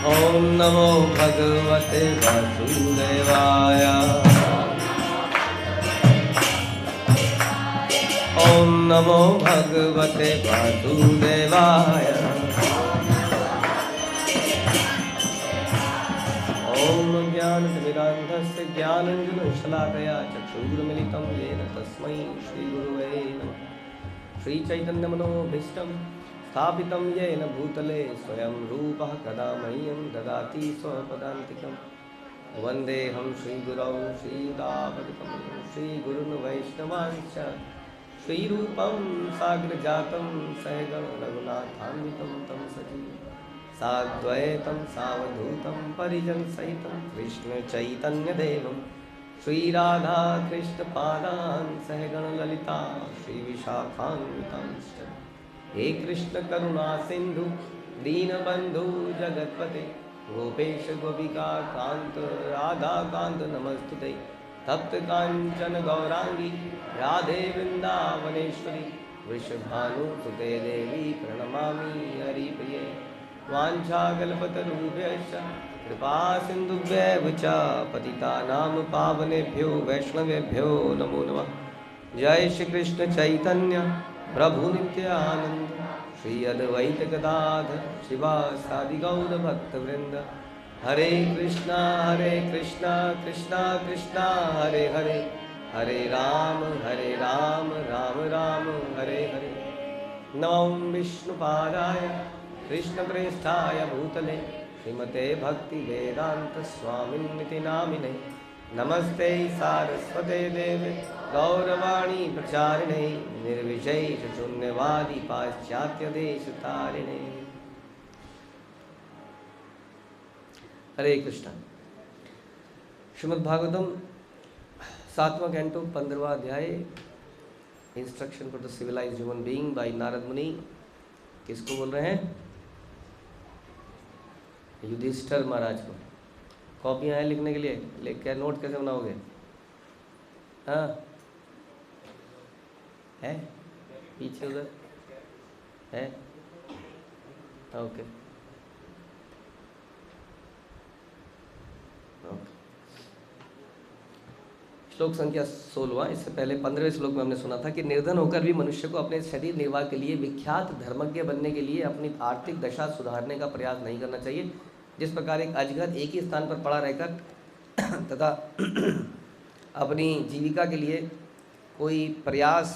ओम नमो भगवते वासुदेवाय। ओम नमो भगवते वासुदेवाय। ओम ज्ञानतिमिरान्धस्य ज्ञानाञ्जनशलाकया चक्षुरुन्मिलितं येन तस्मै श्रीगुरवे नमः। श्रीचैतन्यमनोभीष्टं स्थापितं येन भूतले स्वयं रूपः कदा मह्यं ददाति स्वपदान्तिकं। वन्देऽहं श्रीगुरौ श्रीयुतापतितं श्रीगुरुन् वैष्णवांश्च श्रीरूपं साग्रजातं सहगण रघुनाथान्वितं तं सजीवं साद्वैतं सावधूतं परिजनसहितं कृष्णचैतन्यदेवं श्रीराधाकृष्णपादान् सहगणललिता श्रीविशाखान्वितांश्च। हे कृष्ण करुणा सिन्धु दीनबन्धु जगत्पते गोपेश गोपिका कान्त राधाकान्त नमस्तुते। तप्त काञ्चन गौरांगी राधे वृन्दावनेश्वरी वृषभानुसुते देवी प्रणमामि हरिप्रिये। वाञ्छाकल्पतरुभ्यश्च कृपा सिन्धुभ्येव च पतितानां पावनेभ्यो वैष्णवेभ्यो नमो नमः। जय श्री कृष्ण चैतन्य प्रभु नित्यानंद श्री अद्वैत गदाधर शिवासादि गौर भक्तवृंद। हरे कृष्णा कृष्णा कृष्णा हरे हरे, हरे राम राम राम हरे हरे। नमो विष्णुपादाय कृष्णप्रेष्ठाय भूतले श्रीमते भक्ति वेदांत स्वामिन्निति नामिने। नमस्ते सारस्वते देवे गौरवाणी प्रचारिणे निर्विशेष शून्यवादी पाश्चात्य देश तारिणे। हरे कृष्णा। श्रीमद्भागवतम 7वां कैंटो 15वां अध्याय instruction for the civilised human being by Narada Muni. किसको बोल रहे हैं? युधिष्ठिर महाराज को। कॉपियाँ हैं लिखने के लिए? लिख के नोट कैसे बनाओगे? हाँ है पीछे उधर है। ओके श्लोक संख्या 16। इससे पहले 15वें श्लोक में हमने सुना था कि निर्धन होकर भी मनुष्य को अपने शरीर निर्वाह के लिए विख्यात धर्मज्ञ बनने के लिए अपनी आर्थिक दशा सुधारने का प्रयास नहीं करना चाहिए। जिस प्रकार एक अजगर एक ही स्थान पर पड़ा रहकर तथा अपनी जीविका के लिए कोई प्रयास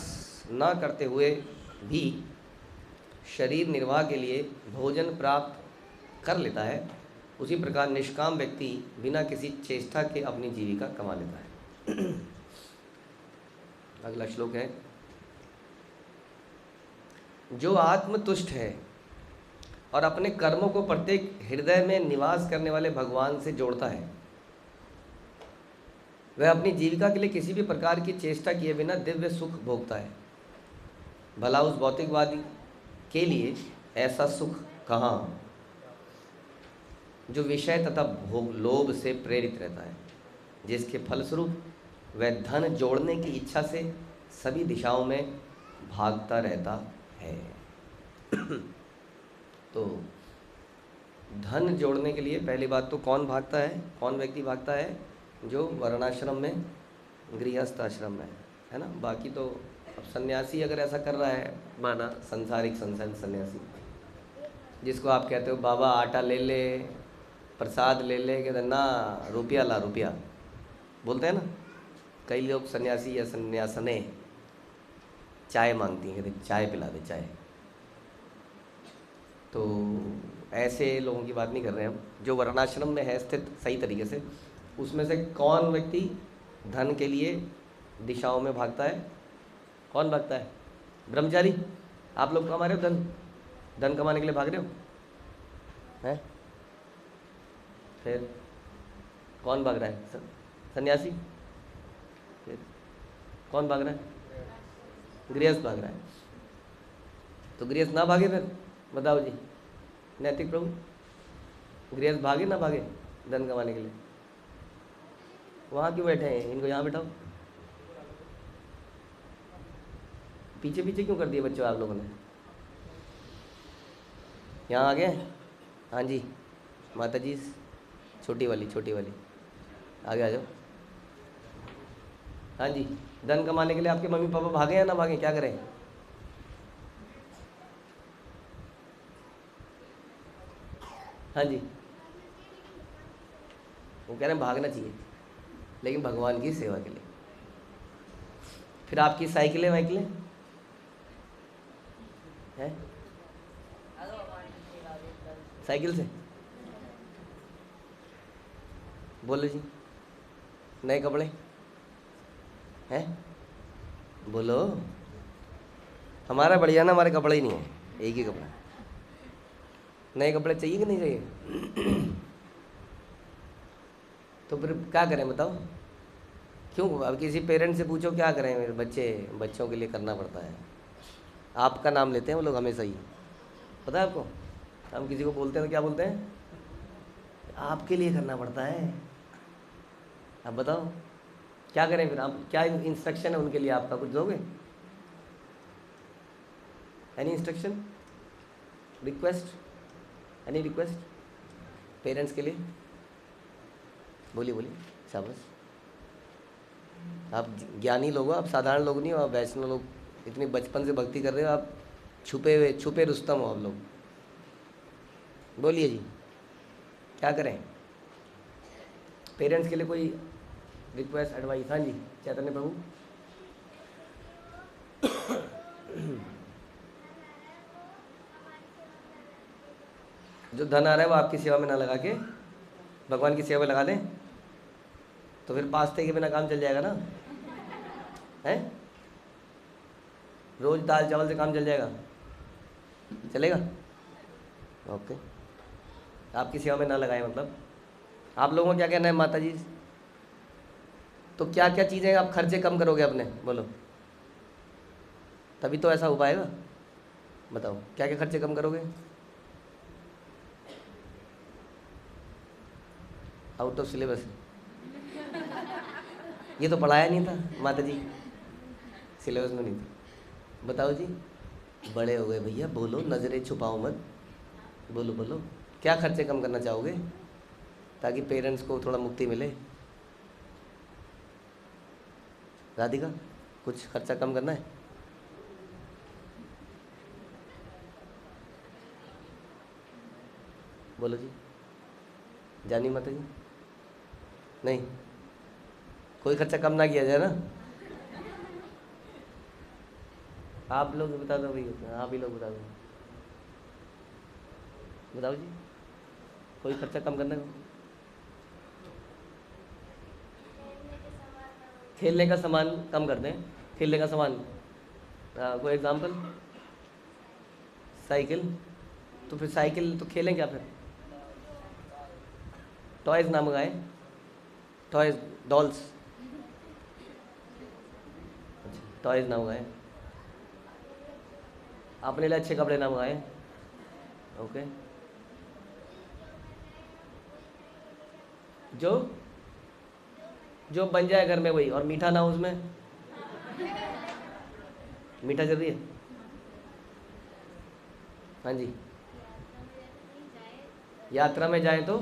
न करते हुए भी शरीर निर्वाह के लिए भोजन प्राप्त कर लेता है, उसी प्रकार निष्काम व्यक्ति बिना किसी चेष्टा के अपनी जीविका कमा लेता है। अगला श्लोक है, जो आत्मतुष्ट है और अपने कर्मों को प्रत्येक हृदय में निवास करने वाले भगवान से जोड़ता है, वह अपनी जीविका के लिए किसी भी प्रकार की चेष्टा किए बिना दिव्य सुख भोगता है। भला उस भौतिकवादी के लिए ऐसा सुख कहाँ जो विषय तथा भोग लोभ से प्रेरित रहता है, जिसके फलस्वरूप वह धन जोड़ने की इच्छा से सभी दिशाओं में भागता रहता है। तो धन जोड़ने के लिए पहली बात तो कौन भागता है, कौन व्यक्ति भागता है? जो वर्णाश्रम में, गृहस्थ आश्रम में, है ना। बाकी तो अब सन्यासी अगर ऐसा कर रहा है, माना संसारिक सन्यासी, जिसको आप कहते हो बाबा आटा ले ले, प्रसाद ले ले, कहते ना रुपया ला रुपया, बोलते हैं ना। कई लोग सन्यासी या सन्यासने चाय मांगती हैं, कहते चाय पिला दे चाय। तो ऐसे लोगों की बात नहीं कर रहे हैं हम, जो वर्णाश्रम में है स्थित सही तरीके से। उसमें से कौन व्यक्ति धन के लिए दिशाओं में भागता है? कौन भागता है? ब्रह्मचारी। आप लोग कमा रहे हो धन कमाने के लिए भाग रहे हो हैं? फिर कौन भाग रहा है? सन्यासी। फिर कौन भाग रहा है? गृहस्थ भाग रहा है। तो गृहस्थ ना भागे फिर बताओ जी, नैतिक प्रभु, गृहस्थ भागे ना भागे धन कमाने के लिए? वहाँ क्यों बैठे हैं? इनको यहाँ बैठाओ। पीछे पीछे क्यों कर दिए बच्चों आप लोगों ने? यहाँ आ गए? हाँ जी, माता जी छोटी वाली, छोटी वाली, आगे आ जाओ। हाँ जी, धन कमाने के लिए आपके मम्मी पापा भागे या ना भागे, क्या करें? हाँ जी, वो कह रहे हैं भागना चाहिए, लेकिन भगवान की सेवा के लिए। फिर आपकी साइकिलें वाइकिलें हैं? साइकिल से बोलो जी। नए कपड़े हैं? बोलो। हमारा बढ़िया ना, हमारे कपड़े ही नहीं है, एक ही कपड़ा। नए कपड़े चाहिए कि नहीं चाहिए? तो फिर क्या करें बताओ? क्यों? अब किसी पेरेंट्स से पूछो क्या करें, मेरे बच्चे, बच्चों के लिए करना पड़ता है। आपका नाम लेते हैं वो लोग हमेशा ही, पता है आपको? हम किसी को बोलते हैं तो क्या बोलते हैं? आपके लिए करना पड़ता है। अब बताओ क्या करें फिर? आप क्या इंस्ट्रक्शन है उनके लिए, आपका कुछ दोगे? Any instruction, request, any request parents के लिए? बोलिए बोलिए, शाबाश। आप ज्ञानी लोग हो, आप साधारण लोग नहीं हो, आप वैष्णव लोग, इतनी बचपन से भक्ति कर रहे हो आप, छुपे हुए छुपे रुस्तम हो आप लोग। बोलिए जी, क्या करें? पेरेंट्स के लिए कोई रिक्वेस्ट, एडवाइस? हाँ जी, चैतन्य प्रभु। जो धन आ रहा है वो आपकी सेवा में ना लगा के भगवान की सेवा में लगा दें, तो फिर पास्ते के बिना काम चल जाएगा ना? है? रोज दाल चावल से काम चल जाएगा? चलेगा? ओके, आपकी सेवा में ना लगाए मतलब। आप लोगों को क्या कहना है माता जी? तो क्या क्या चीज़ें आप खर्चे कम करोगे अपने, बोलो, तभी तो ऐसा हो पाएगा। बताओ क्या क्या खर्चे कम करोगे? आउट ऑफ सिलेबस, ये तो पढ़ाया नहीं था माता जी, सिलेबस में नहीं था। बताओ जी, बड़े हो गए भैया, बोलो, नज़रें छुपाओ मत, बोलो बोलो, क्या खर्चे कम करना चाहोगे ताकि पेरेंट्स को थोड़ा मुक्ति मिले? राधिका, कुछ खर्चा कम करना है? बोलो जी, जानी माता जी। नहीं, कोई खर्चा कम ना किया जाए ना? आप लोग बता दो भैया, आप ही लोग बता दो, बताओ जी, कोई खर्चा कम करना है? खेलने का सामान कम कर दें, खेलने का सामान, कोई एग्जांपल? साइकिल, तो फिर साइकिल तो खेलें क्या फिर? टॉयज़ ना मंगाएं, टॉयज़, डॉल्स, टॉयज़ ना मंगाएं, अपने लिए अच्छे कपड़े ना मंगाएं। ओके, जो जो बन जाए घर में वही, और मीठा ना हो उसमें। मीठा जरूरी है? हाँ जी, यात्रा में जाए तो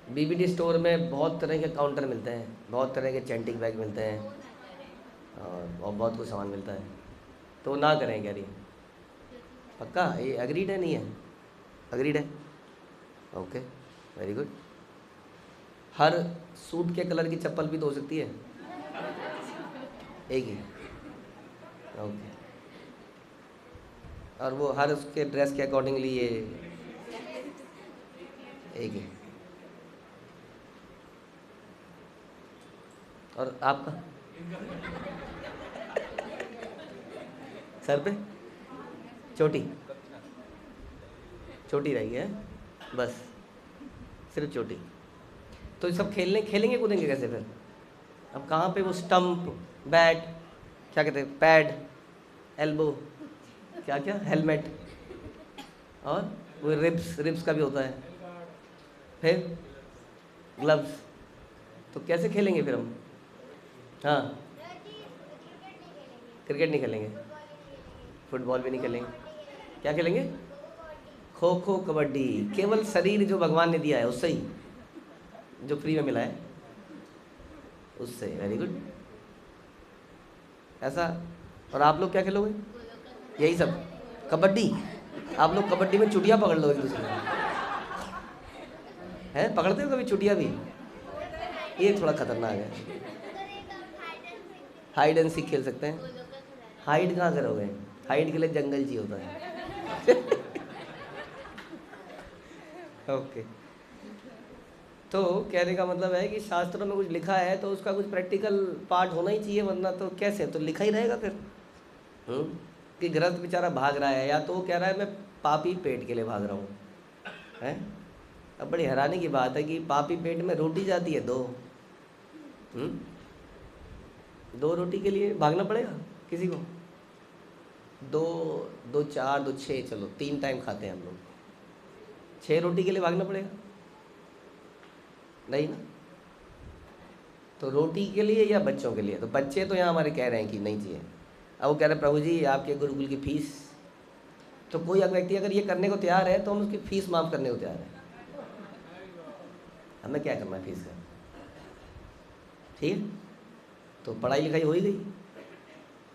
बीबीडी स्टोर में बहुत तरह के काउंटर मिलते हैं, बहुत तरह के चैंटिंग बैग मिलते हैं, और बहुत कुछ सामान मिलता है, तो ना करें कह रही है। पक्का ये एग्रीड है? नहीं है? एग्रीड है, ओके, वेरी गुड। हर सूट के कलर की चप्पल भी तो हो सकती है, एक ही? ओके, और वो हर उसके ड्रेस के अकॉर्डिंगली ये एक है। और आपका सर पे चोटी, चोटी रहेगी है बस, सिर्फ चोटी। तो ये सब खेलने खेलेंगे कूदेंगे कैसे फिर? अब कहाँ पे वो स्टंप, बैट, क्या कहते हैं, पैड, एल्बो, क्या क्या, हेलमेट, और वो रिब्स, रिब्स का भी होता है, फिर ग्लव्स, तो कैसे खेलेंगे फिर हम? हाँ, क्रिकेट नहीं खेलेंगे, फुटबॉल भी नहीं खेलेंगे, क्या खेलेंगे? खो खो कबड्डी। केवल शरीर जो भगवान ने दिया है उससे ही, जो फ्री में मिला है उससे। Very good. ऐसा। और आप लोग क्या खेलोगे? यही सब कबड्डी। आप लोग कबड्डी में चुटिया पकड़ लो एक दूसरे हैं, पकड़ते हो कभी चुटिया भी? ये थोड़ा खतरनाक है। हाइड एंड सीख खेल सकते हैं। हाइड कहाँ करोगे? हाइड के लिए जंगल चाहिए होता है। ओके। तो कहने का मतलब है कि शास्त्रों में कुछ लिखा है तो उसका कुछ प्रैक्टिकल पार्ट होना ही चाहिए, वरना तो कैसे, तो लिखा ही रहेगा फिर। कि गृहस्थ बेचारा भाग रहा है, या तो वो कह रहा है मैं पापी पेट के लिए भाग रहा हूँ, हैं? अब बड़ी हैरानी की बात है कि पापी पेट में रोटी जाती है दो। दो रोटी के लिए भागना पड़ेगा किसी को? दो दो चार दो छः, चलो 3 टाइम खाते हैं हम लोग, 6 रोटी के लिए भागना पड़ेगा? नहीं ना। तो रोटी के लिए या बच्चों के लिए? तो बच्चे तो यहाँ हमारे कह रहे हैं कि नहीं चाहिए। अब वो कह रहे हैं प्रभु जी आपके गुरुकुल की फीस। तो कोई व्यक्ति अगर ये करने को तैयार है तो हम उसकी फीस माफ़ करने को तैयार है। हमें क्या करना है फीस का? ठीक है। तो पढ़ाई लिखाई हो ही गई।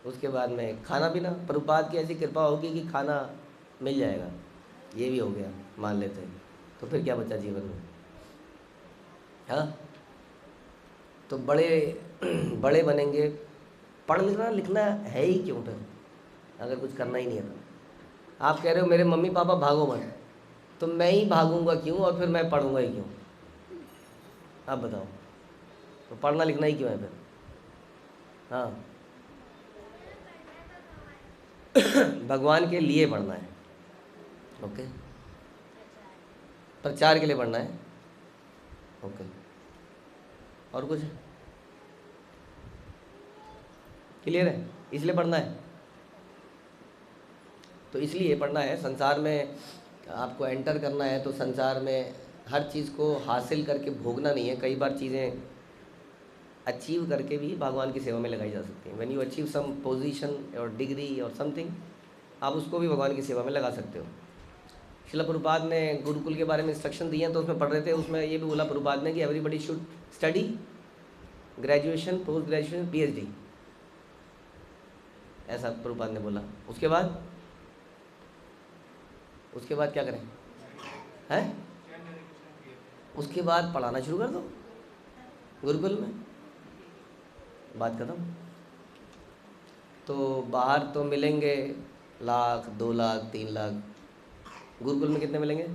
उसके बाद में खाना पीना, प्रभुपाद की ऐसी कृपा होगी कि खाना मिल जाएगा, ये भी हो गया, मान लेते हैं। तो फिर क्या बचा जीवन में? हाँ। तो बड़े बड़े बनेंगे। पढ़ना लिखना है ही क्यों फिर, अगर कुछ करना ही नहीं है तो? आप कह रहे हो मेरे मम्मी पापा भागो मत, तो मैं ही भागूंगा क्यों और फिर मैं पढ़ूंगा ही क्यों? आप बताओ। तो पढ़ना लिखना ही क्यों है फिर? हाँ। भगवान के लिए पढ़ना है। ओके। प्रचार के लिए पढ़ना है। ओके। और कुछ क्लियर है? इसलिए पढ़ना है। तो इसलिए पढ़ना है, संसार में आपको एंटर करना है, तो संसार में हर चीज़ को हासिल करके भोगना नहीं है। कई बार चीज़ें अचीव करके भी भगवान की सेवा में लगाई जा सकती हैं। When you achieve some position और डिग्री और समथिंग, आप उसको भी भगवान की सेवा में लगा सकते हो। शिला प्रभुपाद ने गुरुकुल के बारे में इंस्ट्रक्शन दिए हैं, तो उसमें पढ़ रहे थे, उसमें ये भी बोला प्रभुपाद ने कि everybody should study graduation, post graduation, PhD, ऐसा प्रभुपाद ने बोला। उसके बाद क्या करें? हैं? उसके बाद पढ़ाना शुरू कर दो गुरुकुल में, बात खत्म। तो बाहर तो मिलेंगे 1,00,000, 2,00,000, 3,00,000, गुरुकुल में कितने मिलेंगे?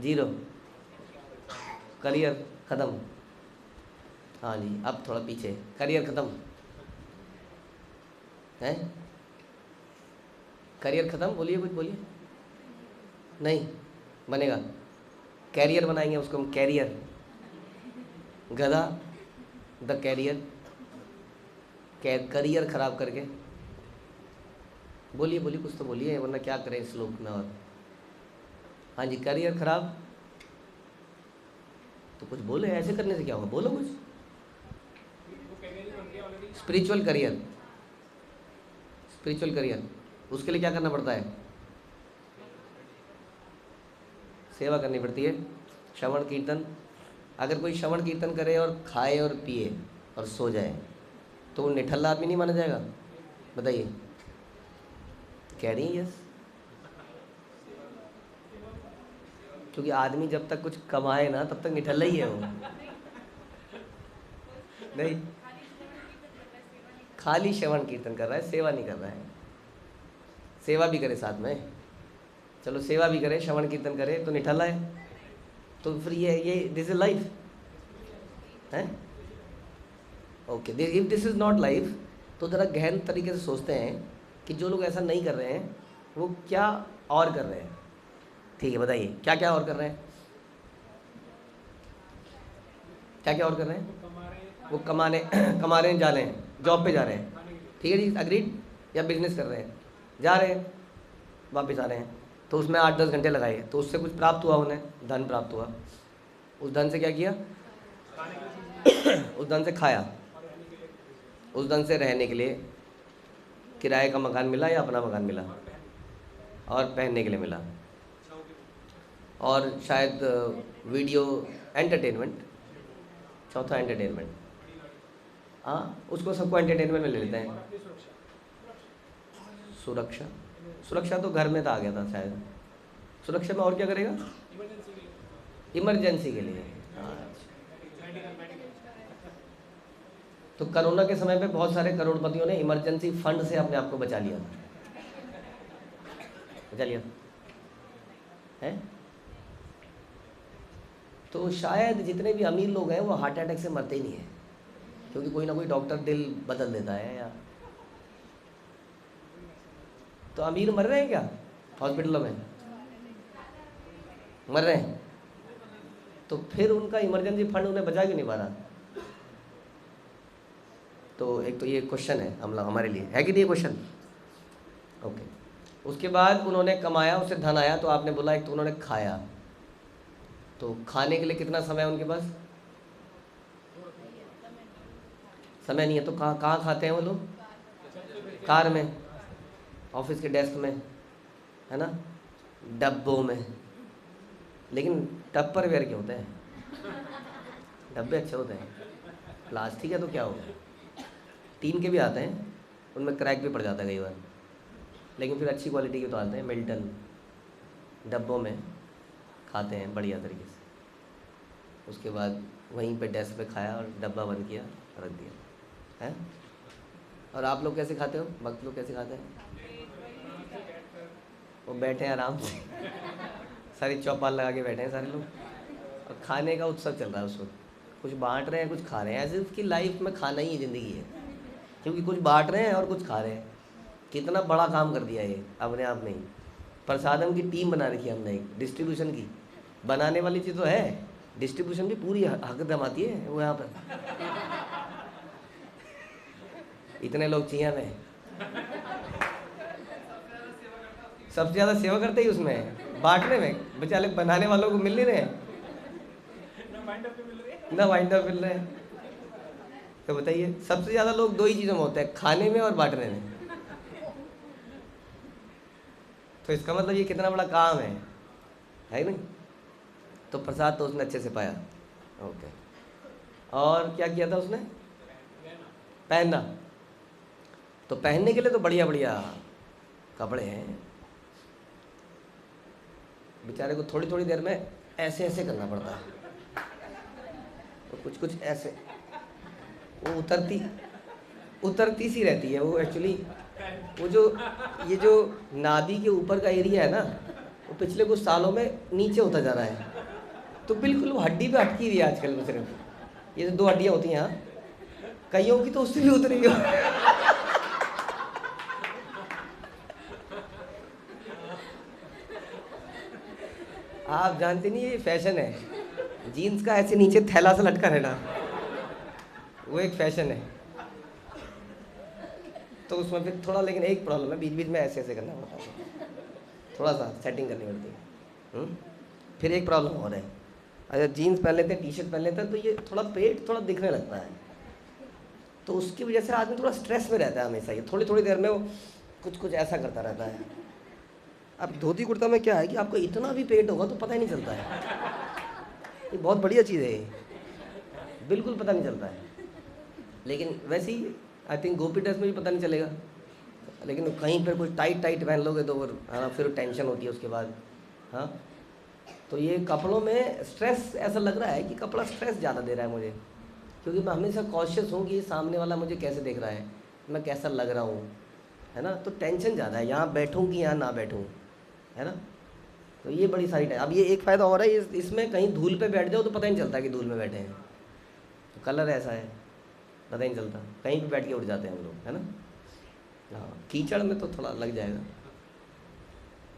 0। करियर ख़त्म। हाँ जी, अब थोड़ा पीछे, करियर ख़त्म है। करियर ख़त्म, बोलिए कुछ बोलिए। नहीं बनेगा, कैरियर बनाएंगे उसको हम, कैरियर। गधा, द कैरियर, करियर ख़राब करके। बोलिए बोलिए, कुछ तो बोलिए, वरना क्या करें इस श्लोक में। और हाँ जी, करियर ख़राब, तो कुछ बोले, ऐसे करने से क्या होगा, बोलो कुछ। स्पिरिचुअल करियर, स्पिरिचुअल करियर, उसके लिए क्या करना पड़ता है? सेवा करनी पड़ती है, श्रवण कीर्तन। अगर कोई श्रवण कीर्तन करे और खाए और पिए और सो जाए तो वो निठल्ला आदमी नहीं माना जाएगा? बताइए। कह रही हैं यस? क्योंकि आदमी जब तक कुछ कमाए ना तब तक निठल्ला ही है वो। नहीं, खाली श्रवण कीर्तन कर रहा है, सेवा नहीं कर रहा है। सेवा भी करे साथ में, चलो सेवा भी करे, श्रवण कीर्तन करे, तो निठल्ला है। तो फिर ये दिस इज लाइफ है? Okay, if this is not life, तो ज़रा गहन तरीके से सोचते हैं कि जो लोग ऐसा नहीं कर रहे हैं वो क्या और कर रहे हैं। ठीक है, बताइए क्या क्या और कर रहे हैं? क्या क्या और कर रहे हैं? वो कमाने कमा रहे हैं, जा रहे हैं, जॉब पे जा रहे हैं, ठीक है जी, अग्रीड। या बिजनेस कर रहे हैं, जा रहे हैं, वापस आ रहे हैं, तो उसमें 8-10 घंटे लगाए, तो उससे कुछ प्राप्त हुआ, उन्हें धन प्राप्त हुआ। उस धन से क्या किया? उस धन से खाया, उस धन से रहने के लिए किराए का मकान मिला या अपना मकान मिला? और पहनने के लिए मिला, और शायद वीडियो एंटरटेनमेंट, चौथा एंटरटेनमेंट। हाँ, उसको सबको एंटरटेनमेंट में ले लेते हैं। सुरक्षा, सुरक्षा तो घर में था, आ गया था शायद। सुरक्षा में और क्या करेगा? इमरजेंसी के लिए। तो कोरोना के समय पे बहुत सारे करोड़पतियों ने इमरजेंसी फंड से अपने आप को बचा लिया है। तो शायद जितने भी अमीर लोग हैं वो हार्ट अटैक से मरते ही नहीं है, क्योंकि कोई ना कोई डॉक्टर दिल बदल देता है। या तो अमीर मर रहे हैं क्या हॉस्पिटलों में? मर रहे हैं। तो फिर उनका इमरजेंसी फंड उन्हें बचा क्यों नहीं पा रहा? तो एक तो ये क्वेश्चन है हमारे लिए, है कि नहीं ये क्वेश्चन? ओके। उसके बाद उन्होंने कमाया, उससे धन आया, तो आपने बोला एक तो उन्होंने खाया, तो खाने के लिए कितना समय है उनके पास? समय नहीं है। तो कहाँ कहाँ खाते हैं वो लोग? कार में, ऑफिस के डेस्क में, है ना, डब्बों में। लेकिन टप्पर वेयर के होते हैं, डब्बे अच्छे होते हैं। प्लास्टिक है तो क्या होगा, टीन के भी आते हैं, उनमें क्रैक भी पड़ जाता है कई बार, लेकिन फिर अच्छी क्वालिटी के तो आते हैं, मिल्टन। डब्बों में खाते हैं बढ़िया तरीके से। उसके बाद वहीं पे डेस्क पे खाया और डब्बा बंद किया, रख दिया है। और आप लोग कैसे खाते हो? वक्त लोग कैसे खाते हैं? वो बैठे हैं आराम से, सारी चौपाल लगा के बैठे हैं सारे लोग, और खाने का उत्सव चल रहा है उस वक्त। कुछ बांट रहे हैं, कुछ खा रहे हैं। ऐसे उसकी लाइफ में खाना ही ज़िंदगी है, क्योंकि कुछ बांट रहे हैं और कुछ खा रहे हैं। कितना बड़ा काम कर दिया ये अपने आप में ही। प्रसादम की टीम बना रखी है हमने, एक डिस्ट्रीब्यूशन की। बनाने वाली चीज़ तो है, डिस्ट्रीब्यूशन भी पूरी हक दमाती है वो यहाँ पर। इतने लोग चाहिए हमें, सबसे ज़्यादा सेवा करते ही उसमें, बांटने में। बेचारे बनाने वालों को मिल नहीं रहे, ना वाइंड अप मिल रहे हैं। तो बताइए, सबसे ज़्यादा लोग दो ही चीज़ों में होते हैं, खाने में और बांटने में। तो इसका मतलब ये कितना बड़ा काम है नहीं? तो प्रसाद तो उसने अच्छे से पाया। ओके। और क्या किया था उसने? पहनना। तो पहनने के लिए तो बढ़िया बढ़िया कपड़े हैं। बेचारे को थोड़ी थोड़ी देर में ऐसे ऐसे करना पड़ता है, तो कुछ कुछ ऐसे, वो उतरती सी रहती है वो एक्चुअली। वो जो ये जो नाभि के ऊपर का एरिया है ना, वो पिछले कुछ सालों में नीचे होता जा रहा है। तो बिल्कुल वो हड्डी पे अटकी हुई है आजकल में। सिर्फ ये जो दो हड्डियाँ होती हैं यहाँ, कईयों की तो उससे भी उतरी हुई। आप जानते नहीं, ये फैशन है जीन्स का ऐसे नीचे थैला सा लटका रहना, वो एक फैशन है। तो उसमें फिर थोड़ा, लेकिन एक प्रॉब्लम है, बीच बीच में ऐसे ऐसे करना पड़ता है, थोड़ा सा सेटिंग करनी पड़ती है। फिर एक प्रॉब्लम हो रहा है, अगर जीन्स पहन लेते हैं, टी शर्ट पहन लेते हैं, तो ये थोड़ा पेट थोड़ा दिखने लगता है। तो उसकी वजह से आदमी थोड़ा स्ट्रेस में रहता है हमेशा। ये थोड़ी थोड़ी देर में वो कुछ कुछ ऐसा करता रहता है। अब धोती कुर्ता में क्या है कि आपको इतना भी पेट होगा तो पता ही नहीं चलता है। ये बहुत बढ़िया चीज़ है ये, बिल्कुल पता नहीं चलता है। लेकिन वैसे ही आई थिंक गोपी ड्रेस में भी पता नहीं चलेगा, लेकिन कहीं पर कुछ टाइट टाइट पहन लोगे तो फिर टेंशन होती है उसके बाद। हाँ, तो ये कपड़ों में स्ट्रेस, ऐसा लग रहा है कि कपड़ा स्ट्रेस ज़्यादा दे रहा है मुझे, क्योंकि मैं हमेशा कॉशियस हूँ कि सामने वाला मुझे कैसे देख रहा है, मैं कैसा लग रहा हूँ, है ना। तो टेंशन ज़्यादा है, यहाँ बैठूँ कि यहाँ ना बैठूँ, है ना। तो ये बड़ी सारी अब ये एक फ़ायदा हो रहा है इसमें, कहीं धूल पे बैठ जाओ तो पता ही नहीं चलता कि धूल में बैठे हैं। तो कलर ऐसा है, पता ही नहीं चलता, कहीं भी बैठ के उठ जाते हैं हम लोग, है ना। हाँ, कीचड़ में तो थोड़ा लग जाएगा।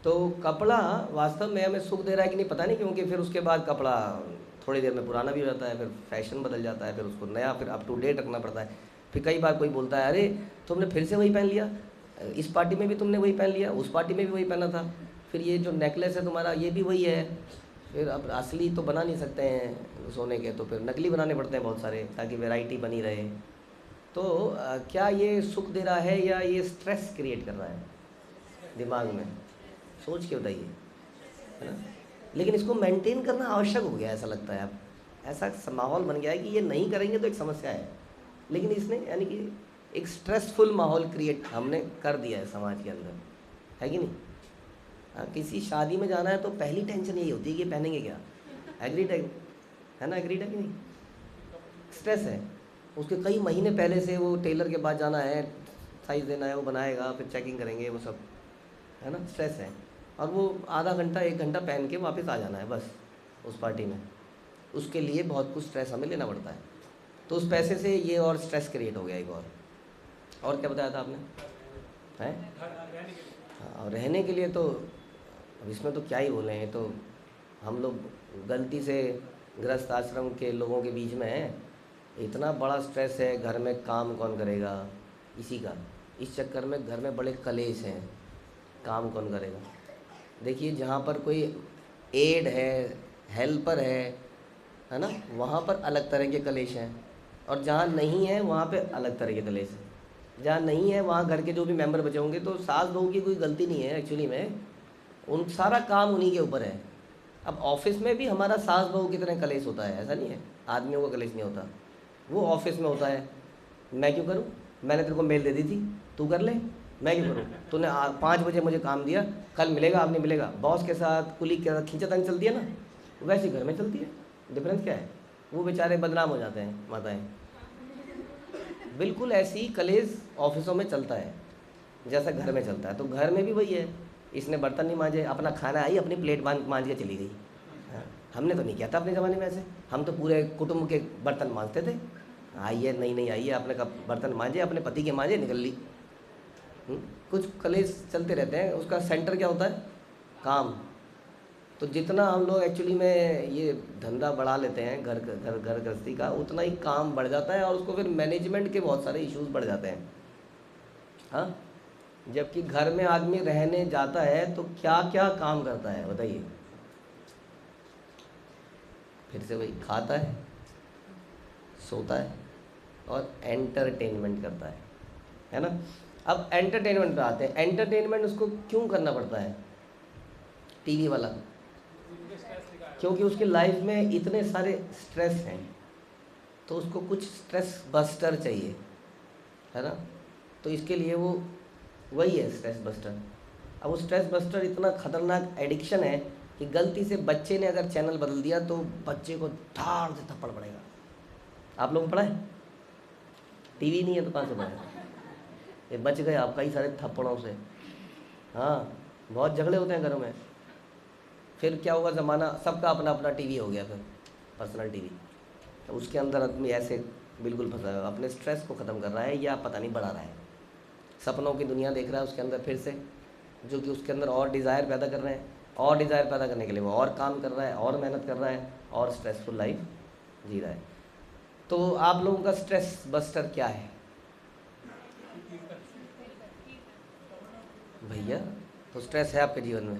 तो कपड़ा वास्तव में हमें सुख दे रहा है कि नहीं पता नहीं, क्योंकि फिर उसके बाद कपड़ा थोड़ी देर में पुराना भी हो जाता है, फिर फैशन बदल जाता है, फिर उसको नया, फिर अप टू डेट रखना पड़ता है। फिर कई बार कोई बोलता है, अरे तुमने फिर से वही पहन लिया, इस पार्टी में भी तुमने वही पहन लिया, उस पार्टी में भी वही पहना था, फिर ये जो नेकलेस है तुम्हारा ये भी वही है। फिर अब असली तो बना नहीं सकते हैं सोने के, तो फिर नकली बनाने पड़ते हैं बहुत सारे, ताकि वैरायटी बनी रहे। तो क्या ये सुख दे रहा है या ये स्ट्रेस क्रिएट कर रहा है दिमाग में? सोच के बताइए, है ना। लेकिन इसको मेंटेन करना आवश्यक हो गया, ऐसा लगता है अब ऐसा माहौल बन गया है कि ये नहीं करेंगे तो एक समस्या है। लेकिन इसने यानी कि एक स्ट्रेसफुल माहौल क्रिएट हमने कर दिया है समाज के अंदर, है कि नहीं। हाँ, किसी शादी में जाना है तो पहली टेंशन यही होती है कि पहनेंगे क्या। एग्रीड है ना, एग्रीड है कि नहीं। स्ट्रेस है, उसके कई महीने पहले से वो टेलर के पास जाना है, साइज़ देना है, वो बनाएगा, फिर चेकिंग करेंगे, वो सब है ना, स्ट्रेस है। और वो आधा घंटा 1 घंटा पहन के वापस आ जाना है बस उस पार्टी में, उसके लिए बहुत कुछ स्ट्रेस हमें लेना पड़ता है। तो उस पैसे से ये और स्ट्रेस क्रिएट हो गया एक और क्या बताया था आपने, हैं। हाँ, और रहने के लिए तो अब इसमें तो क्या ही बोले हैं, तो हम लोग गलती से गृहस्थ आश्रम के लोगों के बीच में हैं। इतना बड़ा स्ट्रेस है, घर में काम कौन करेगा इसी का, इस चक्कर में घर में बड़े कलेश हैं, काम कौन करेगा। देखिए जहाँ पर कोई एड है, हेल्पर है ना, वहाँ पर अलग तरह के कलेश हैं, और जहाँ नहीं है वहाँ पे अलग तरह के कलेश हैं। जहाँ नहीं है वहाँ घर के जो भी मेंबर बचे होंगे, तो सास बहू की कोई गलती नहीं है एक्चुअली में, उन सारा काम उन्हीं के ऊपर है। अब ऑफिस में भी हमारा सास बहू की तरह कलेश होता है, ऐसा नहीं है आदमियों का कलेश नहीं होता, वो ऑफिस में होता है। मैं क्यों करूँ, मैंने तेरे को मेल दे दी थी, तू कर ले, मैं क्यों करूँ। तूने 5 बजे मुझे काम दिया, कल मिलेगा अब नहीं मिलेगा। बॉस के साथ कुलीग के साथ खींचातानी चलती है ना, वैसे घर में चलती है। डिफरेंस क्या है, वो बेचारे बदनाम हो जाते हैं माताएं। बिल्कुल ऐसी ही कलेश ऑफिसों में चलता है जैसा घर में चलता है, तो घर में भी वही है। इसने बर्तन नहीं मांजे, अपना खाना आई अपनी प्लेट मांज के चली गई। हाँ, हमने तो नहीं किया था अपने ज़माने में ऐसे, हम तो पूरे कुटुंब के बर्तन मांजते थे। आइए नहीं आइए, आपने कब बर्तन मांजे, अपने पति के मांजे, निकल ली। कुछ कलेश चलते रहते हैं, उसका सेंटर क्या होता है, काम। तो जितना हम लोग एक्चुअली में ये धंधा बढ़ा लेते हैं घर गृहस्थी का, उतना ही काम बढ़ जाता है, और उसको फिर मैनेजमेंट के बहुत सारे इश्यूज बढ़ जाते हैं। हाँ, जबकि घर में आदमी रहने जाता है तो क्या क्या काम करता है बताइए। फिर से वही, खाता है, सोता है, और एंटरटेनमेंट करता है ना। अब एंटरटेनमेंट पे आते हैं। एंटरटेनमेंट उसको क्यों करना पड़ता है टीवी वाला, क्योंकि उसके लाइफ में इतने सारे स्ट्रेस हैं, तो उसको कुछ स्ट्रेस बस्टर चाहिए, है ना। तो इसके लिए वो वही है स्ट्रेस बस्टर। अब वो स्ट्रेस बस्टर इतना ख़तरनाक एडिक्शन है कि गलती से बच्चे ने अगर चैनल बदल दिया तो बच्चे को धाड़ से थप्पड़ पड़ेगा। आप लोग पढ़ा है, टीवी नहीं है तो कहाँ से पढ़ा, ये बच गए आप कई सारे थप्पड़ों से। हाँ, बहुत झगड़े होते हैं घरों में। फिर क्या हुआ, ज़माना सबका अपना अपना टीवी हो गया, फिर पर्सनल टीवी, तो उसके अंदर आदमी ऐसे बिल्कुल फंसा है, अपने स्ट्रेस को ख़त्म कर रहा है या पता नहीं बढ़ा रहा है। सपनों की दुनिया देख रहा है उसके अंदर फिर से, जो कि उसके अंदर और डिज़ायर पैदा कर रहे हैं, और डिज़ायर पैदा करने के लिए वो और काम कर रहा है, और मेहनत कर रहा है, और स्ट्रेसफुल लाइफ जी रहा है। तो आप लोगों का स्ट्रेस बस्टर क्या है भैया? तो स्ट्रेस है आपके जीवन में,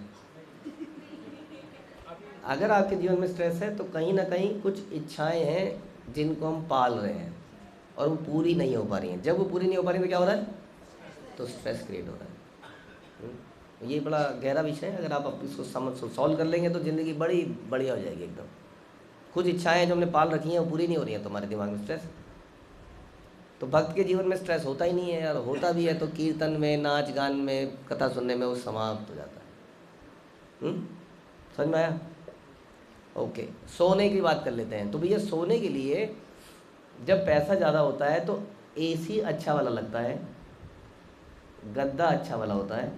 अगर आपके जीवन में स्ट्रेस है तो कहीं ना कहीं कुछ इच्छाएं हैं जिनको हम पाल रहे हैं और वो पूरी नहीं हो पा रही हैं। जब वो पूरी नहीं हो पा रही तो क्या हो रहा है, तो स्ट्रेस क्रिएट हो रहा है। ये बड़ा गहरा विषय है, अगर आप इसको समझ सॉल्व कर लेंगे तो ज़िंदगी बड़ी बढ़िया हो जाएगी एकदम। कुछ इच्छाएं जो हमने पाल रखी हैं वो पूरी नहीं हो रही हैं, तुम्हारे दिमाग में स्ट्रेस। तो भक्त के जीवन में स्ट्रेस होता ही नहीं है यार, होता भी है तो कीर्तन में, नाच गान में, कथा सुनने में वो समाप्त हो जाता है। समझ में आया? ओके, सोने की बात कर लेते हैं। तो भैया सोने के लिए जब पैसा ज़्यादा होता है तो एसी अच्छा वाला लगता है, गद्दा अच्छा वाला होता है,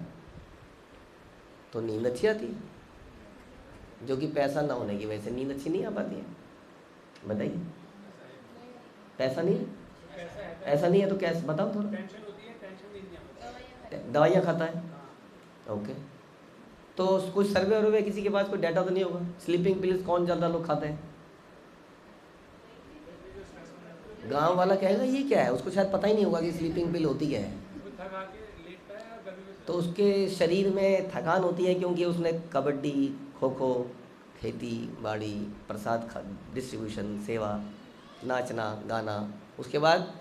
तो नींद अच्छी आती है। जो कि पैसा ना होने की वजह से नींद अच्छी नहीं आ पाती है। बताइए, पैसा नहीं है, ऐसा नहीं है तो कैसे बताओ थोड़ा। दवाइयाँ खाता है, ओके। तो कुछ सर्वे वर्वे किसी के पास कोई डाटा तो नहीं होगा, स्लीपिंग पिल्स कौन ज़्यादा लोग खाते हैं? गांव वाला कहेगा ये क्या है, उसको शायद पता ही नहीं होगा कि स्लीपिंग पिल होती क्या है। तो उसके शरीर में थकान होती है क्योंकि उसने कबड्डी, खो खो, खेती बाड़ी, प्रसाद डिस्ट्रीब्यूशन, सेवा, नाचना गाना, उसके बाद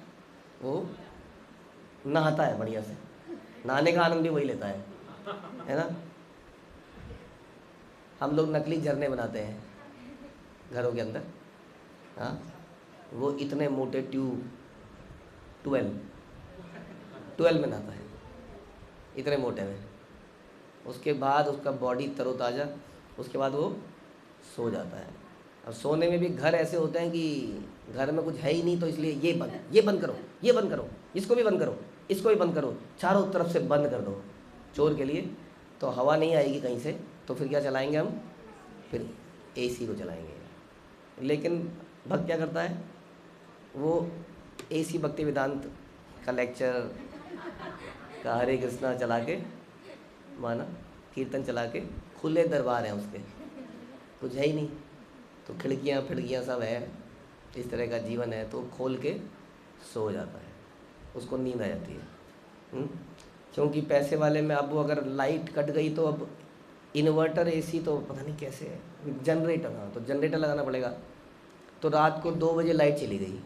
वो नहाता है बढ़िया से, नहाने का आनंद भी वही लेता है ना। हम लोग नकली झरने बनाते हैं घरों के अंदर। हाँ, वो इतने मोटे ट्यूब 12 में नहाता है, इतने मोटे में। उसके बाद उसका बॉडी तरोताज़ा, उसके बाद वो सो जाता है। अब सोने में भी घर ऐसे होते हैं कि घर में कुछ है ही नहीं, तो इसलिए ये बंद करो, ये बंद करो, इसको भी बंद करो, इसको भी बंद करो, चारों तरफ से बंद कर दो चोर के लिए, तो हवा नहीं आएगी कहीं से। तो फिर क्या चलाएंगे हम? फिर एसी को चलाएंगे। लेकिन भक्त क्या करता है? वो एसी भक्ति वेदांत का लेक्चर का हरे कृष्णा चला के, माना कीर्तन चला के, खुले दरबार हैं उसके, कुछ है ही नहीं, तो खिड़कियाँ फिड़कियाँ सब है, इस तरह का जीवन है, तो खोल के सो जाता है, उसको नींद आ जाती है। क्योंकि पैसे वाले में अब वो अगर लाइट कट गई तो अब इन्वर्टर एसी तो पता नहीं कैसे है, जनरेटर, हाँ तो जनरेटर लगाना पड़ेगा। तो रात को 2 बजे लाइट चली गई,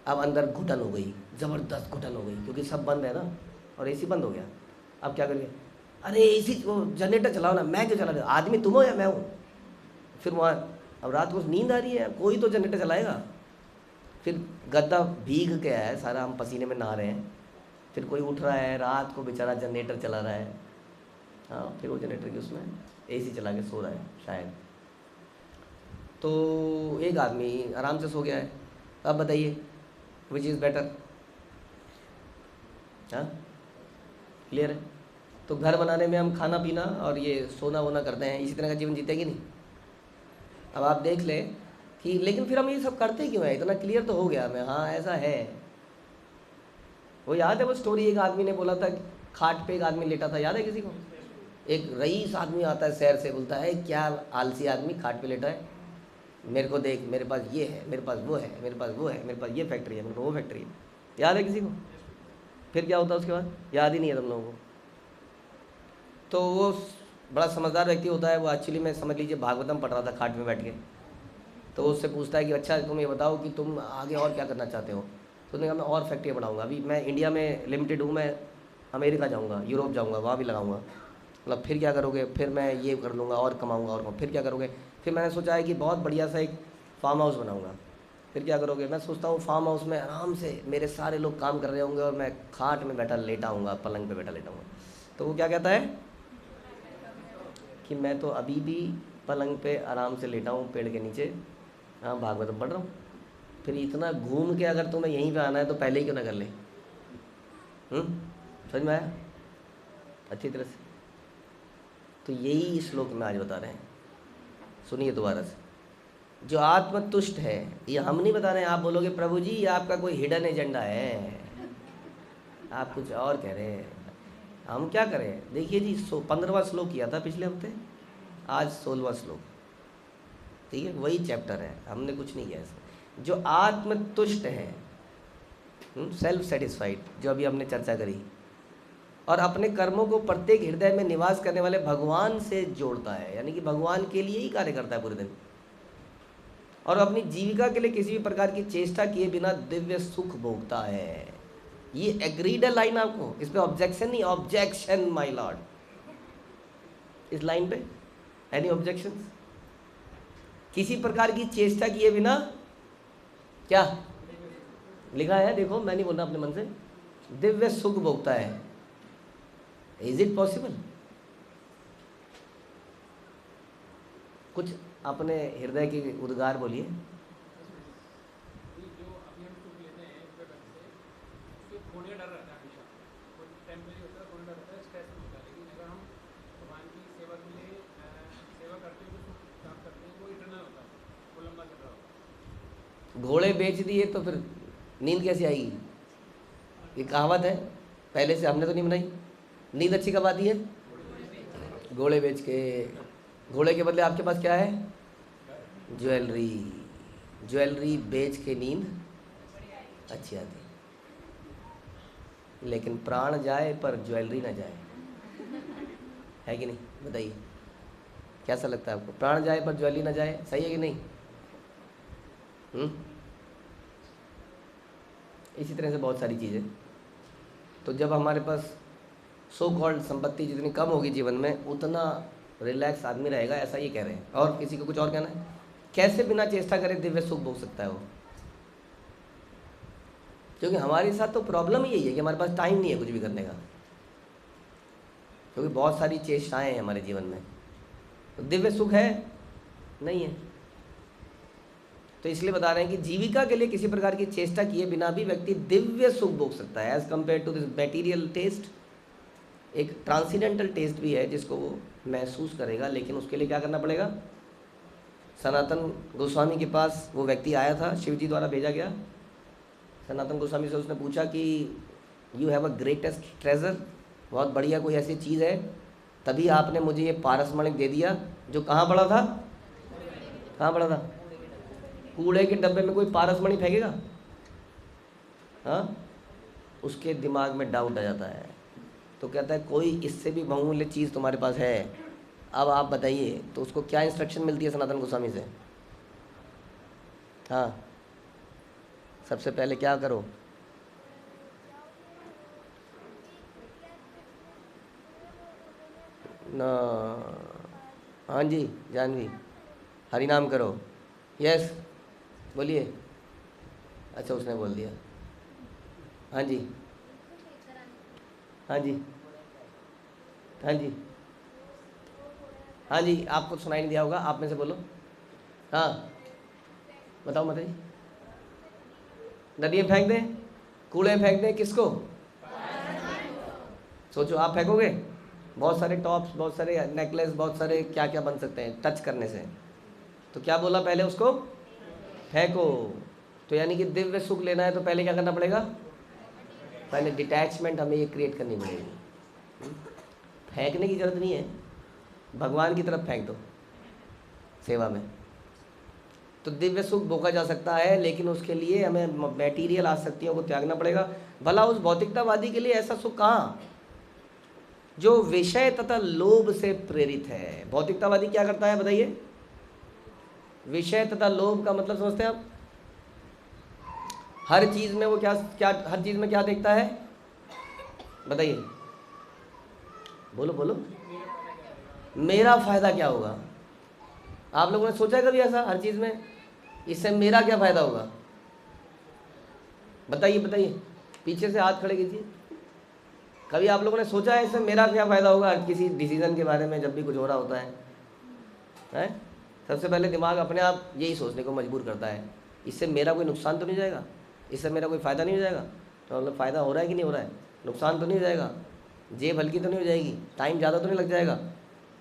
अब अंदर घुटन हो गई, ज़बरदस्त घुटन हो गई, क्योंकि सब बंद है ना और एसी बंद हो गया। अब क्या करेंगे? अरे एसी वो जनरेटर चलाओ ना। मैं क्यों चला रहा? आदमी तुम हो या मैं हूँ? फिर वहाँ अब रात को नींद आ रही है, कोई तो जनरेटर चलाएगा। फिर गद्दा भीग गया है सारा, हम पसीने में नहा रहे हैं, फिर कोई उठ रहा है रात को बेचारा जनरेटर चला रहा है। हाँ, फिर वो जनरेटर की उसमें एसी चला के सो रहा है शायद। तो एक आदमी आराम से सो गया है। अब बताइए विच इज़ बेटर? हाँ, क्लियर है? तो घर बनाने में हम खाना पीना और ये सोना वोना करते हैं, इसी तरह का जीवन जीते कि नहीं? अब आप देख लें कि लेकिन फिर हम ये सब करते क्यों हैं? इतना क्लियर तो हो गया हमें, हाँ ऐसा है। वो याद है वो स्टोरी, एक आदमी ने बोला था, खाट पे एक आदमी लेटा था, याद है किसी को? एक रईस आदमी आता है शहर से, बोलता है क्या आलसी आदमी खाट पे लेटा है, मेरे को देख, मेरे पास ये है, मेरे पास वो है, मेरे पास वो है, मेरे पास ये फैक्ट्री है, मेरे पास वो फैक्ट्री है। याद है किसी को? फिर क्या होता है उसके बाद? याद ही नहीं है तुम लोगों को। तो वो बड़ा समझदार व्यक्ति होता है, वो एक्चुअली में समझ लीजिए भागवतम पढ़ रहा था खाट में बैठ के। तो वो उससे पूछता है कि अच्छा तुम ये बताओ कि तुम आगे और क्या करना चाहते हो? तो उसने कहा मैं और फैक्ट्री बढ़ाऊँगा, अभी मैं इंडिया में लिमिटेड हूँ, मैं अमेरिका जाऊँगा, यूरोप जाऊँगा, वहाँ भी लगाऊँगा। मतलब फिर क्या करोगे? फिर मैं ये कर लूँगा और कमाऊँगा और फिर क्या करोगे? फिर मैंने सोचा है कि बहुत बढ़िया सा एक फार्म हाउस बनाऊँगा। फिर क्या करोगे? मैं सोचता हूँ फार्म हाउस में आराम से मेरे सारे लोग काम कर रहे होंगे और मैं खाट में बैठा लेटा हूँगा, पलंग पे बैठा लेटा हूँगा। तो वो क्या कहता है कि मैं तो अभी भी पलंग पे आराम से लेटा हूँ पेड़ के नीचे, हाँ भागवत पढ़ रहा हूँ। फिर इतना घूम के अगर तुम्हें यहीं पे आना है तो पहले ही क्यों ना कर ले? समझ में आया अच्छी तरह से? तो यही श्लोक में आज बता रहे हैं, सुनिए दोबारा से। जो आत्मतुष्ट है, ये हम नहीं बता रहे हैं, आप बोलोगे प्रभु जी ये आपका कोई हिडन एजेंडा है, आप कुछ और कह रहे हैं, हम क्या करें? देखिए जी 15वां श्लोक किया था पिछले हफ्ते, आज 16वां श्लोक, ठीक है, वही चैप्टर है, हमने कुछ नहीं किया इसमें। जो आत्मतुष्ट है, सेल्फ सेटिस्फाइड, जो अभी हमने चर्चा करी, और अपने कर्मों को प्रत्येक हृदय में निवास करने वाले भगवान से जोड़ता है, यानी कि भगवान के लिए ही कार्य करता है पूरे दिन, और अपनी जीविका के लिए किसी भी प्रकार की चेष्टा किए बिना दिव्य सुख भोगता है। ये एग्रीड है लाइन आपको? इस पे ऑब्जेक्शन नहीं? ऑब्जेक्शन माय लॉर्ड, इस लाइन पे एनी ऑब्जेक्शन? किसी प्रकार की चेष्टा किए बिना क्या लिखा है? देखो मैं नहीं बोल रहा अपने मन से, दिव्य सुख भोगता है। Is it possible? कुछ अपने हृदय की उद्गार बोलिए। घोड़े बेच दिए तो फिर नींद कैसे आएगी? ये कहावत है, पहले से हमने तो नहीं बनाई। नींद अच्छी कब आती है? घोड़े बेच के। घोड़े के बदले आपके पास क्या है? ज्वेलरी। ज्वेलरी बेच के नींद अच्छी आती है। लेकिन प्राण जाए पर ज्वेलरी ना जाए, है कि नहीं? बताइए कैसा लगता है आपको? प्राण जाए पर ज्वेलरी ना जाए, सही है कि नहीं? इसी तरह से बहुत सारी चीज़ें। तो जब हमारे पास सो कॉल्ड संपत्ति जितनी कम होगी जीवन में, उतना रिलैक्स आदमी रहेगा, ऐसा ये कह रहे हैं। और किसी को कुछ और कहना है? कैसे बिना चेष्टा करे दिव्य सुख भोग सकता है वो? क्योंकि हमारे साथ तो प्रॉब्लम ही यही है कि हमारे पास टाइम नहीं है कुछ भी करने का, क्योंकि बहुत सारी चेष्टाएं हैं हमारे जीवन में। तो दिव्य सुख है नहीं है। तो इसलिए बता रहे हैं कि जीविका के लिए किसी प्रकार की चेष्टा किए बिना भी व्यक्ति दिव्य सुख भोग सकता है। As compare to this material test, एक ट्रांसीडेंटल टेस्ट भी है जिसको वो महसूस करेगा, लेकिन उसके लिए क्या करना पड़ेगा? सनातन गोस्वामी के पास वो व्यक्ति आया था, शिव जी द्वारा भेजा गया। सनातन गोस्वामी से उसने पूछा कि you have a greatest treasure, बहुत बढ़िया कोई ऐसी चीज़ है, तभी आपने मुझे ये पारसमणिक दे दिया जो कहाँ पड़ा था? कहाँ पड़ा था? कूड़े के डब्बे में कोई पारसमणि फेंकेगा? हाँ, उसके दिमाग में डाउट आ जाता है। तो कहता है कोई इससे भी बहुमूल्य चीज़ तुम्हारे पास है, अब आप बताइए। तो उसको क्या इंस्ट्रक्शन मिलती है सनातन गोस्वामी से? हाँ, सबसे पहले क्या करो? ना, हाँ जी जानवी, हरि नाम करो। यस, बोलिए। अच्छा, उसने बोल दिया। हाँ जी, हाँ जी, हाँ जी, हाँ जी, आपको सुनाई नहीं दिया होगा, आप में से बोलो। हाँ, बताओ माता जी। नदी में फेंक दें, कूड़े में फेंक दें, किसको? सोचो, आप फेंकोगे? बहुत सारे टॉप्स, बहुत सारे नेकलेस, बहुत सारे क्या क्या बन सकते हैं टच करने से। तो क्या बोला पहले? उसको फेंको। तो यानी कि दिव्य सुख लेना है तो पहले क्या करना पड़ेगा? पहले डिटैचमेंट हमें ये क्रिएट करनी पड़ेगी। फेंकने की जरूरत नहीं है, भगवान की तरफ फेंक दो सेवा में। तो दिव्य सुख भोगा जा सकता है, लेकिन उसके लिए हमें मैटीरियल आसक्तियों को त्यागना पड़ेगा। भला उस भौतिकतावादी के लिए ऐसा सुख कहाँ जो विषय तथा लोभ से प्रेरित है? भौतिकतावादी क्या करता है बताइए? विषय तथा लोभ का मतलब समझते हैं आप? हर चीज में वो क्या क्या हर चीज में क्या देखता है? बताइए, बोलो बोलो। मेरा फायदा क्या होगा? आप लोगों ने सोचा है कभी ऐसा? हर चीज में इससे मेरा क्या फायदा होगा? बताइए बताइए, पीछे से हाथ खड़े कीजिए। कभी आप लोगों ने सोचा है इससे मेरा क्या फ़ायदा होगा? किसी डिसीज़न के बारे में जब भी कुछ हो रहा होता है, हैं? सबसे पहले दिमाग अपने आप यही सोचने को मजबूर करता है, इससे मेरा कोई नुकसान तो नहीं जाएगा, इससे मेरा कोई फ़ायदा नहीं हो जाएगा। तो मतलब फ़ायदा हो रहा है कि नहीं हो रहा है? नुकसान तो नहीं हो जाएगा? जेब हल्की तो नहीं हो जाएगी? टाइम ज़्यादा तो नहीं लग जाएगा?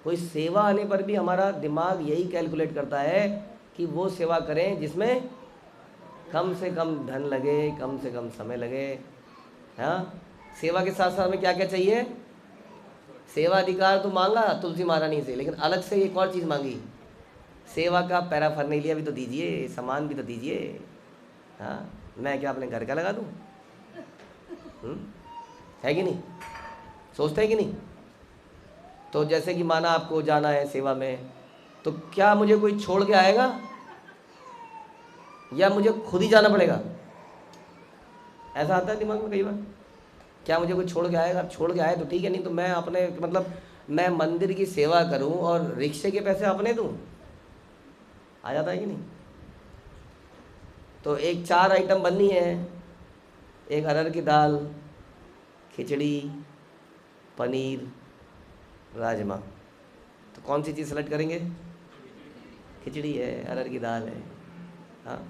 कोई सेवा आने पर भी हमारा दिमाग यही कैलकुलेट करता है कि वो सेवा करें जिसमें कम से कम धन लगे, कम से कम समय लगे। हाँ, सेवा के साथ साथ हमें क्या क्या चाहिए? सेवा अधिकार तो मांगा तुलसी महारानी से, लेकिन अलग से एक और चीज़ मांगी, सेवा का पैराफर्नेलिया भी तो दीजिए, सामान भी तो दीजिए। हाँ, मैं क्या अपने घर का लगा दूँ? है कि नहीं? सोचते हैं कि नहीं? तो जैसे कि माना आपको जाना है सेवा में, तो क्या मुझे कोई छोड़ के आएगा या मुझे खुद ही जाना पड़ेगा? ऐसा आता है दिमाग में कई बार। क्या मुझे कोई छोड़ के आएगा? छोड़ के आए तो ठीक है, नहीं तो मैं अपने मतलब मैं मंदिर की सेवा करूं और रिक्शे के पैसे अपने दूं? आ जाता है कि नहीं? तो एक 4 आइटम बननी है, एक अरहर की दाल, खिचड़ी, पनीर, राजमा। तो कौन सी चीज़ सेलेक्ट करेंगे? खिचड़ी है, अरहर की दाल है। हाँ,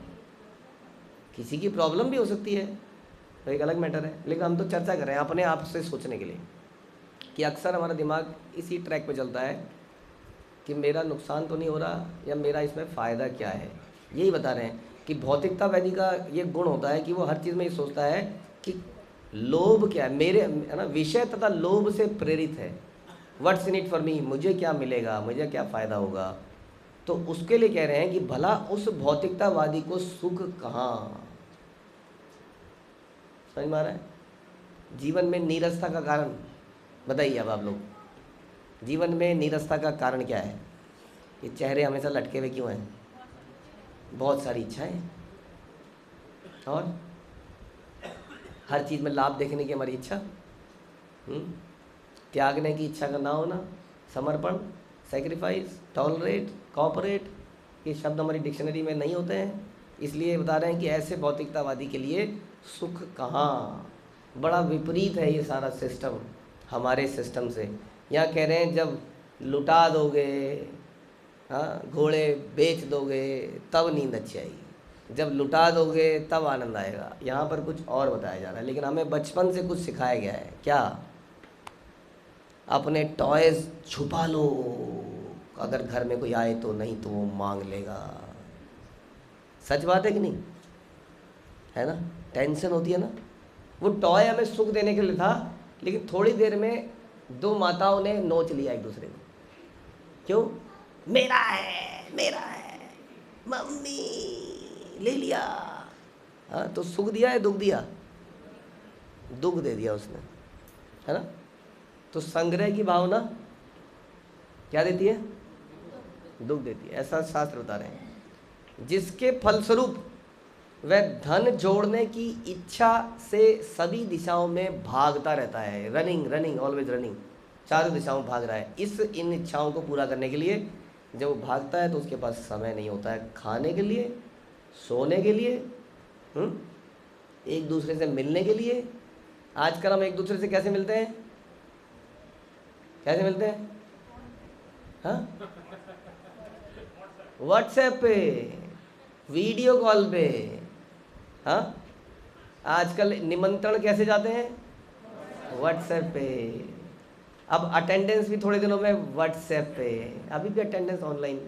किसी की प्रॉब्लम भी हो सकती है तो एक अलग मैटर है, लेकिन हम तो चर्चा कर रहे हैं अपने आप से सोचने के लिए कि अक्सर हमारा दिमाग इसी ट्रैक पे चलता है कि मेरा नुकसान तो नहीं हो रहा या मेरा इसमें फ़ायदा क्या है। यही बता रहे हैं कि भौतिकतावादी का ये गुण होता है कि वो हर चीज़ में ये सोचता है कि लोभ क्या है मेरे, है ना, विषय तथा लोभ से प्रेरित है। What's in it for me, मुझे क्या मिलेगा, मुझे क्या फ़ायदा होगा। तो उसके लिए कह रहे हैं कि भला उस भौतिकतावादी को सुख कहाँ? समझ में आ रहा है? जीवन में नीरसता का कारण बताइए। अब आप लोग, जीवन में नीरसता का कारण क्या है? ये चेहरे हमेशा लटके हुए क्यों हैं? बहुत सारी इच्छाएं, और हर चीज़ में लाभ देखने की हमारी इच्छा, त्यागने की इच्छा का ना होना, समर्पण, सेक्रीफाइस, टॉलरेट, कॉपरेट, ये शब्द हमारी डिक्शनरी में नहीं होते हैं, इसलिए बता रहे हैं कि ऐसे भौतिकतावादी के लिए सुख कहाँ। बड़ा विपरीत है ये सारा सिस्टम हमारे सिस्टम से। यहाँ कह रहे हैं जब लुटा दोगे, हाँ, घोड़े बेच दोगे तब नींद अच्छी आएगी, जब लुटा दोगे तब आनंद आएगा। यहाँ पर कुछ और बताया जा रहा है, लेकिन हमें बचपन से कुछ सिखाया गया है। क्या? अपने टॉयज़ छुपा लो, अगर घर में कोई आए तो, नहीं तो वो मांग लेगा। सच बात है कि नहीं? है ना? टेंशन होती है ना। वो टॉय हमें सुख देने के लिए था, लेकिन थोड़ी देर में दो माताओं ने नोच लिया एक दूसरे को। क्यों? मेरा है, मेरा है, मम्मी ले लिया। हाँ, तो सुख दिया है दुख दिया? दुख दे दिया उसने, है ना। तो संग्रह की भावना क्या देती है? दुख देती है, ऐसा शास्त्र बता रहे हैं। जिसके फलस्वरूप वह धन जोड़ने की इच्छा से सभी दिशाओं में भागता रहता है। रनिंग रनिंग ऑलवेज रनिंग, चारों दिशाओं में भाग रहा है। इन इच्छाओं को पूरा करने के लिए जब वो भागता है तो उसके पास समय नहीं होता है खाने के लिए, सोने के लिए, एक दूसरे से मिलने के लिए। आजकल हम एक दूसरे से कैसे मिलते हैं? कैसे मिलते हैं? हाँ, व्हाट्सएप पे, वीडियो कॉल पे। हाँ, आजकल निमंत्रण कैसे जाते हैं? व्हाट्सएप पे। अब अटेंडेंस भी थोड़े दिनों में व्हाट्सएप पे। अभी भी अटेंडेंस ऑनलाइन।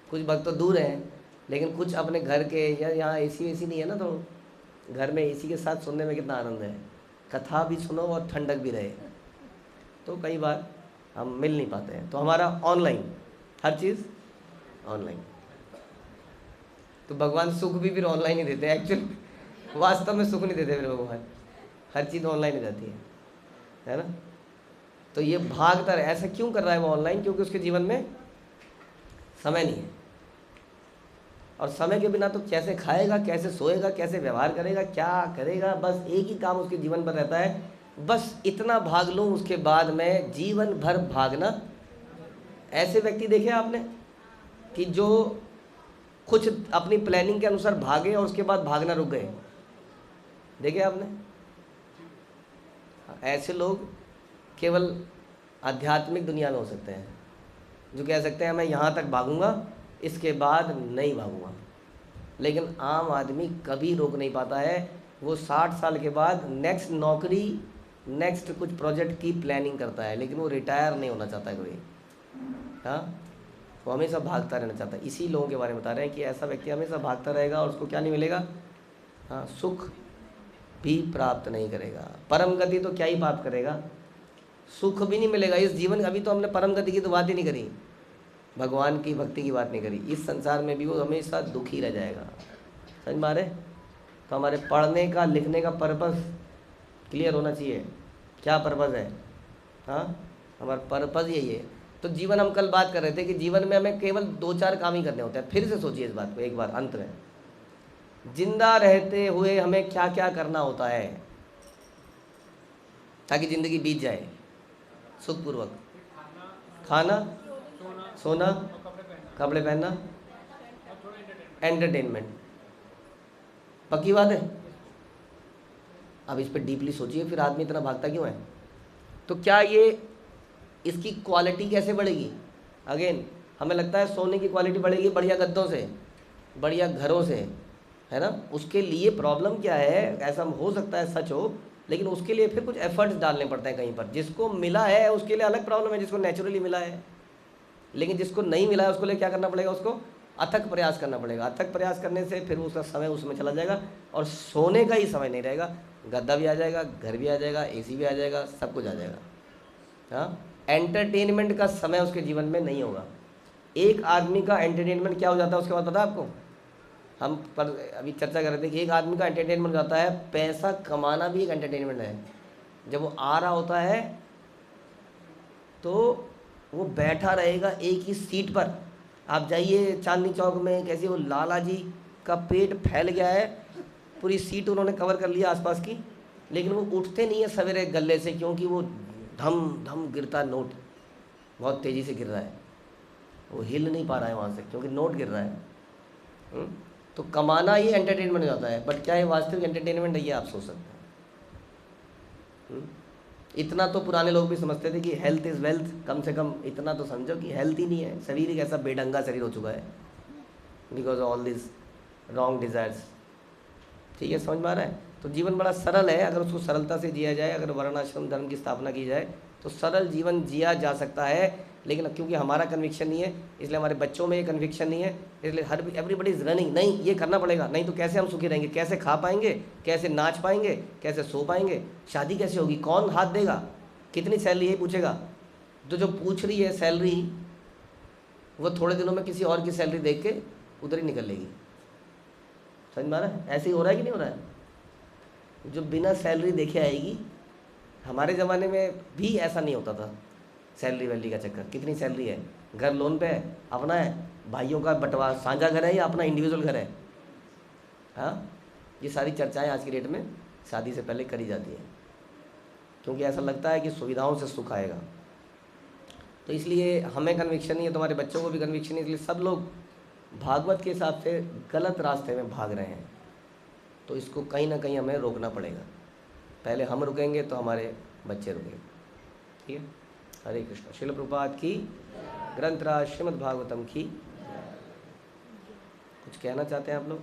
कुछ भक्त तो दूर हैं, लेकिन कुछ अपने घर के, या यहाँ एसी वेसी नहीं है ना, तो घर में एसी के साथ सुनने में कितना आनंद है। कथा भी सुनो और ठंडक भी रहे। तो कई बार हम मिल नहीं पाते हैं, तो हमारा ऑनलाइन, हर चीज़ ऑनलाइन। तो भगवान सुख भी फिर ऑनलाइन ही देते हैं। एक्चुअली वास्तव में सुख नहीं देते फिर भगवान, हर चीज़ ऑनलाइन ही जाती है ना। तो ये भागता है। ऐसा क्यों कर रहा है वो ऑनलाइन? क्योंकि उसके जीवन में समय नहीं है, और समय के बिना तो कैसे खाएगा, कैसे सोएगा, कैसे व्यवहार करेगा, क्या करेगा। बस एक ही काम उसके जीवन पर रहता है, बस इतना भाग लूँ, उसके बाद में जीवन भर भागना। ऐसे व्यक्ति देखे आपने कि जो कुछ अपनी प्लानिंग के अनुसार भागे और उसके बाद भागना रुक गए? देखे आपने? ऐसे लोग केवल आध्यात्मिक दुनिया में हो सकते हैं, जो कह सकते हैं मैं यहाँ तक भागूंगा, इसके बाद नहीं भागूंगा। लेकिन आम आदमी कभी रोक नहीं पाता है। वो 60 साल के बाद नेक्स्ट नौकरी, नेक्स्ट कुछ प्रोजेक्ट की प्लानिंग करता है, लेकिन वो रिटायर नहीं होना चाहता है कोई। हाँ, वो हमेशा भागता रहना चाहता है। इसी लोगों के बारे में बता रहे हैं कि ऐसा व्यक्ति हमेशा भागता रहेगा और उसको क्या नहीं मिलेगा? हाँ, सुख भी प्राप्त नहीं करेगा। परम गति तो क्या ही प्राप्त करेगा, सुख भी नहीं मिलेगा इस जीवन। अभी तो हमने परम गति की तो बात ही नहीं करी, भगवान की भक्ति की बात नहीं करी। इस संसार में भी वो हमेशा दुखी रह जाएगा। समझ मारे? तो हमारे पढ़ने का, लिखने का पर्पस क्लियर होना चाहिए। क्या पर्पस है? हाँ, हमारा पर्पस यही है। तो जीवन, हम कल बात कर रहे थे कि जीवन में हमें केवल 2-4 काम ही करने होते हैं। फिर से सोचिए इस बात को एक बार अंत में। जिंदा रहते हुए हमें क्या क्या करना होता है ताकि ज़िंदगी बीत जाए सुखपूर्वक? खाना, सोना, कपड़े पहनना, एंटरटेनमेंट। पक्की बात है? अब इस पर डीपली सोचिए, फिर आदमी इतना भागता क्यों है? तो क्या ये, इसकी क्वालिटी कैसे बढ़ेगी? अगेन, हमें लगता है सोने की क्वालिटी बढ़ेगी बढ़िया गद्दों से, बढ़िया घरों से, है ना। उसके लिए प्रॉब्लम क्या है? ऐसा हो सकता है सच हो, लेकिन उसके लिए फिर कुछ एफर्ट्स डालने पड़ते हैं कहीं पर। जिसको मिला है उसके लिए अलग प्रॉब्लम है, जिसको नेचुरली मिला है। लेकिन जिसको नहीं मिला है उसको लिए क्या करना पड़ेगा? उसको अथक प्रयास करना पड़ेगा। अथक प्रयास करने से फिर उसका समय उसमें चला जाएगा, और सोने का ही समय नहीं रहेगा। गद्दा भी आ जाएगा, घर भी आ जाएगा, एसी भी आ जाएगा, सब कुछ आ जाएगा। हाँ, एंटरटेनमेंट का समय उसके जीवन में नहीं होगा। एक आदमी का एंटरटेनमेंट क्या हो जाता है उसके बाद पता है आपको? हम पर अभी चर्चा कर रहे थे कि एक आदमी का एंटरटेनमेंट हो जाता है, पैसा कमाना भी एक एंटरटेनमेंट है। जब वो आ रहा होता है तो वो बैठा रहेगा एक ही सीट पर। आप जाइए चांदनी चौक में, कैसे वो लाला जी का पेट फैल गया है, पूरी सीट उन्होंने कवर कर लिया आसपास की, लेकिन वो उठते नहीं है सवेरे गले से, क्योंकि वो धम धम गिरता नोट। बहुत तेज़ी से गिर रहा है, वो हिल नहीं पा रहा है वहाँ से क्योंकि नोट गिर रहा है। हम्म? तो कमाना ही एंटरटेनमेंट हो जाता है, बट क्या ये वास्तविक एंटरटेनमेंट है, ये आप सोच सकते हैं। इतना तो पुराने लोग भी समझते थे कि हेल्थ इज़ वेल्थ, कम से कम इतना तो समझो कि हेल्थ ही नहीं है, शरीर एक ऐसा बेढंगा शरीर हो चुका है because all this wrong desires. ठीक है, समझ में आ रहा है? तो जीवन बड़ा सरल है, अगर उसको सरलता से जिया जाए, अगर वर्णाश्रम धर्म की स्थापना की जाए तो सरल जीवन जिया जा सकता है। लेकिन क्योंकि हमारा कन्विक्शन नहीं है, इसलिए हमारे बच्चों में ये कन्विक्शन नहीं है, इसलिए हर एवरीबडी इज़ रनिंग, नहीं ये करना पड़ेगा, नहीं तो कैसे हम सुखी रहेंगे, कैसे खा पाएंगे, कैसे नाच पाएंगे, कैसे सो पाएंगे, शादी कैसे होगी, कौन हाथ देगा, कितनी सैलरी, यही पूछेगा। तो जो पूछ रही है सैलरी, वो थोड़े दिनों में किसी और की सैलरी देख के उधर ही निकल लेगी। समझ में आ रहा है? ऐसे ही हो रहा है कि नहीं हो रहा है? जो बिना सैलरी देखे आएगी, हमारे ज़माने में भी ऐसा नहीं होता था, सैलरी वैलरी का चक्कर। कितनी सैलरी है, घर लोन पे है, अपना है, भाइयों का बंटवा साझा घर है या अपना इंडिविजुअल घर है? हाँ, ये सारी चर्चाएं आज की डेट में शादी से पहले करी जाती हैं, क्योंकि ऐसा लगता है कि सुविधाओं से सुख आएगा। तो इसलिए हमें कन्विक्शन नहीं है, तुम्हारे बच्चों को भी कन्विक्शन नहीं, इसलिए सब लोग भागवत के हिसाब से गलत रास्ते में भाग रहे हैं। तो इसको कहीं ना कहीं हमें रोकना पड़ेगा, पहले हम रुकेंगे तो हमारे बच्चे रुकेंगे। ठीक है, हरे कृष्ण। शिल प्रभुपाद की, ग्रंथराज श्रीमद् भागवतम की। कुछ कहना चाहते हैं आप लोग?